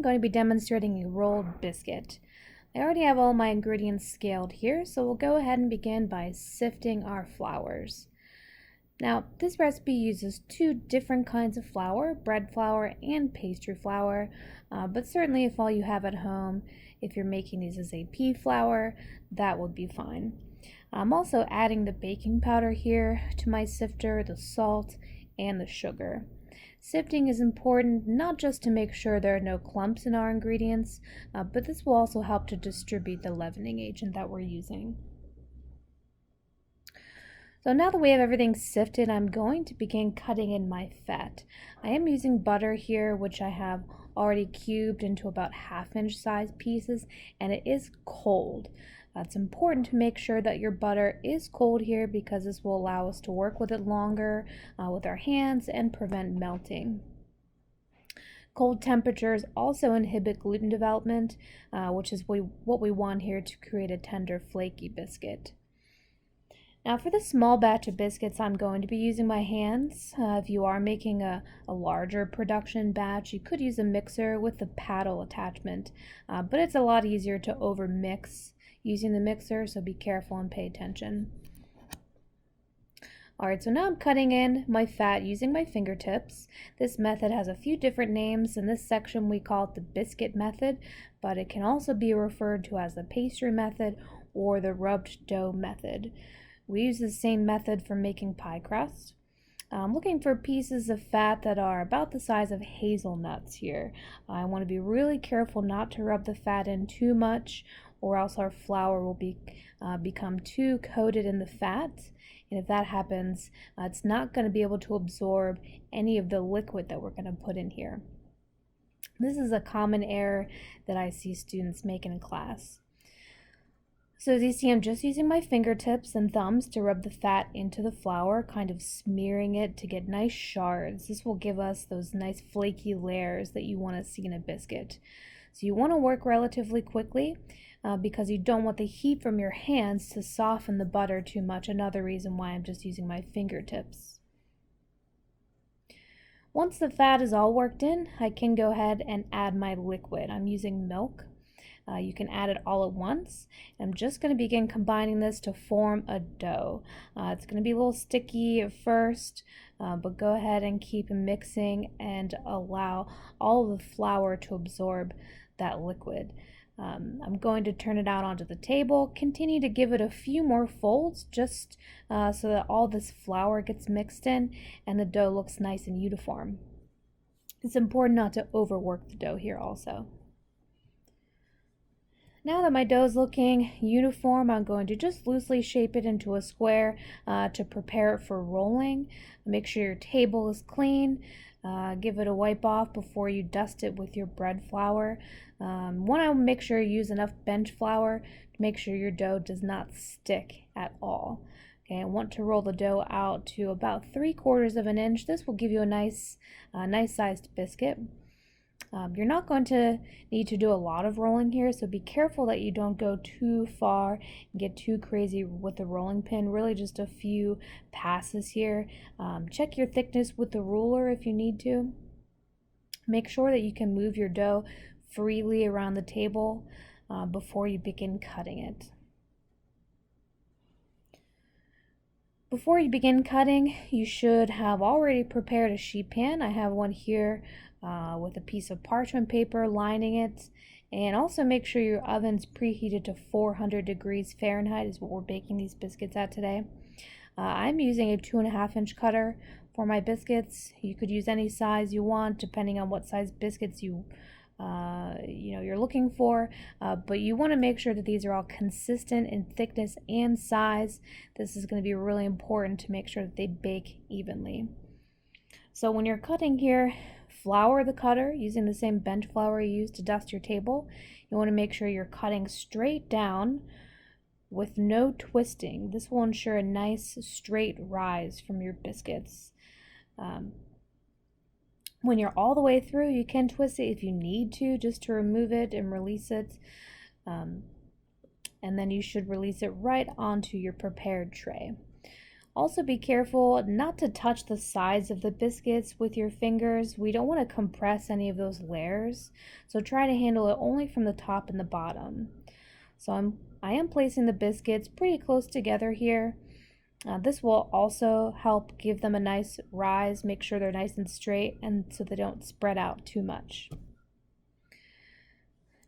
going to be demonstrating a rolled biscuit. I already have all my ingredients scaled here, so we'll go ahead and begin by sifting our flours. Now, this recipe uses two different kinds of flour, bread flour and pastry flour, but certainly if all you have at home, if you're making these as a pea flour, that would be fine. I'm also adding the baking powder here to my sifter, the salt, and the sugar. Sifting is important not just to make sure there are no clumps in our ingredients, but this will also help to distribute the leavening agent that we're using. So now that we have everything sifted, I'm going to begin cutting in my fat. I am using butter here, which I have already cubed into about 1/2-inch size pieces, and it is cold. It's important to make sure that your butter is cold here because this will allow us to work with it longer with our hands and prevent melting. Cold temperatures also inhibit gluten development, which is what we want here to create a tender, flaky biscuit. Now for the small batch of biscuits, I'm going to be using my hands. If you are making a larger production batch, you could use a mixer with the paddle attachment, but it's a lot easier to over mix using the mixer, so be careful and pay attention. Alright, so now I'm cutting in my fat using my fingertips. This method has a few different names. In this section we call it the biscuit method, but it can also be referred to as the pastry method or the rubbed dough method. We use the same method for making pie crust. I'm looking for pieces of fat that are about the size of hazelnuts here. I want to be really careful not to rub the fat in too much, or else our flour will become too coated in the fat. And if that happens, it's not going to be able to absorb any of the liquid that we're going to put in here. This is a common error that I see students make in class. So as you see, I'm just using my fingertips and thumbs to rub the fat into the flour, kind of smearing it to get nice shards. This will give us those nice flaky layers that you want to see in a biscuit. So you want to work relatively quickly because you don't want the heat from your hands to soften the butter too much. Another reason why I'm just using my fingertips. Once the fat is all worked in, I can go ahead and add my liquid. I'm using milk. You can add it all at once. I'm just going to begin combining this to form a dough. It's going to be a little sticky at first, but go ahead and keep mixing and allow all of the flour to absorb that liquid. I'm going to turn it out onto the table, continue to give it a few more folds just so that all this flour gets mixed in and the dough looks nice and uniform. It's important not to overwork the dough here also. Now that my dough is looking uniform, I'm going to just loosely shape it into a square to prepare it for rolling. Make sure your table is clean. Give it a wipe off before you dust it with your bread flour. Want to make sure you use enough bench flour to make sure your dough does not stick at all. Okay, I want to roll the dough out to about 3/4 of an inch. This will give you a nice sized biscuit. You're not going to need to do a lot of rolling here, so be careful that you don't go too far and get too crazy with the rolling pin. Really just a few passes here. Check your thickness with the ruler if you need to. Make sure that you can move your dough freely around the table before you begin cutting it. Before you begin cutting, you should have already prepared a sheet pan. I have one here with a piece of parchment paper lining it, and also make sure your oven's preheated to 400 degrees Fahrenheit is what we're baking these biscuits at today. I'm using a 2.5-inch cutter for my biscuits. You could use any size you want depending on what size biscuits you're looking for, but you want to make sure that these are all consistent in thickness and size. This is going to be really important to make sure that they bake evenly. So when you're cutting here, flour the cutter using the same bench flour you use to dust your table. You want to make sure you're cutting straight down with no twisting. This will ensure a nice straight rise from your biscuits. When you're all the way through, you can twist it if you need to, just to remove it and release it. And then you should release it right onto your prepared tray. Also be careful not to touch the sides of the biscuits with your fingers. We don't want to compress any of those layers. So try to handle it only from the top and the bottom. So I am placing the biscuits pretty close together here. This will also help give them a nice rise, make sure they're nice and straight, and so they don't spread out too much.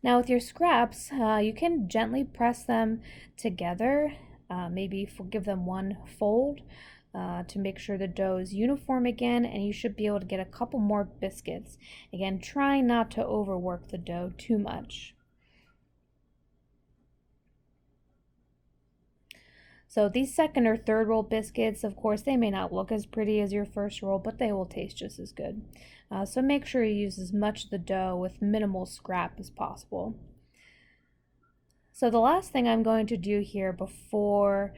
Now with your scraps, you can gently press them together, maybe give them one fold to make sure the dough is uniform again, and you should be able to get a couple more biscuits. Again, try not to overwork the dough too much. So these second or third roll biscuits, of course, they may not look as pretty as your first roll, but they will taste just as good. So make sure you use as much of the dough with minimal scrap as possible. So the last thing I'm going to do here before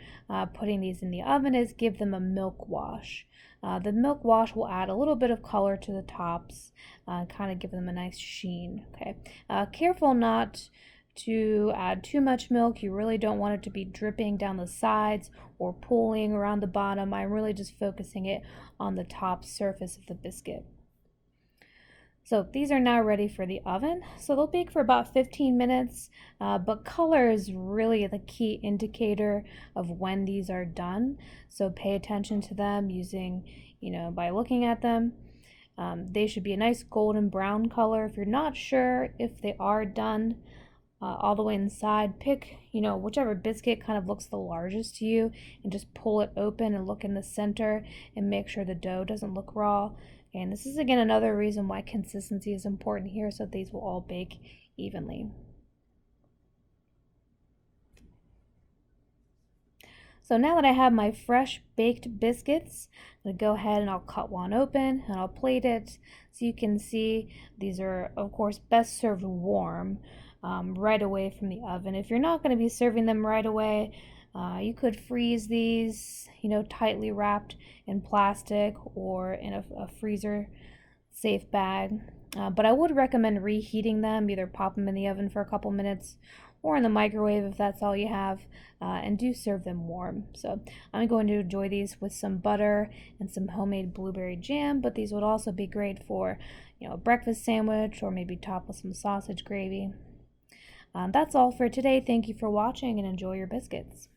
putting these in the oven is give them a milk wash. The milk wash will add a little bit of color to the tops, kind of give them a nice sheen. Okay, careful not to add too much milk. You really don't want it to be dripping down the sides or pooling around the bottom. I'm really just focusing it on the top surface of the biscuit. So these are now ready for the oven. So they'll bake for about 15 minutes, but color is really the key indicator of when these are done. So pay attention to them using, by looking at them. They should be a nice golden brown color. If you're not sure if they are done, all the way inside, pick whichever biscuit kind of looks the largest to you and just pull it open and look in the center and make sure the dough doesn't look raw. And this is again another reason why consistency is important here, so these will all bake evenly. So now that I have my fresh baked biscuits, I'm going to go ahead and I'll cut one open and I'll plate it. So you can see these are of course best served warm. Right away from the oven. If you're not going to be serving them right away, you could freeze these, tightly wrapped in plastic or in a freezer safe bag. But I would recommend reheating them, either pop them in the oven for a couple minutes or in the microwave if that's all you have, and do serve them warm. So I'm going to enjoy these with some butter and some homemade blueberry jam, but these would also be great for, a breakfast sandwich or maybe top with some sausage gravy. That's all for today. Thank you for watching and enjoy your biscuits.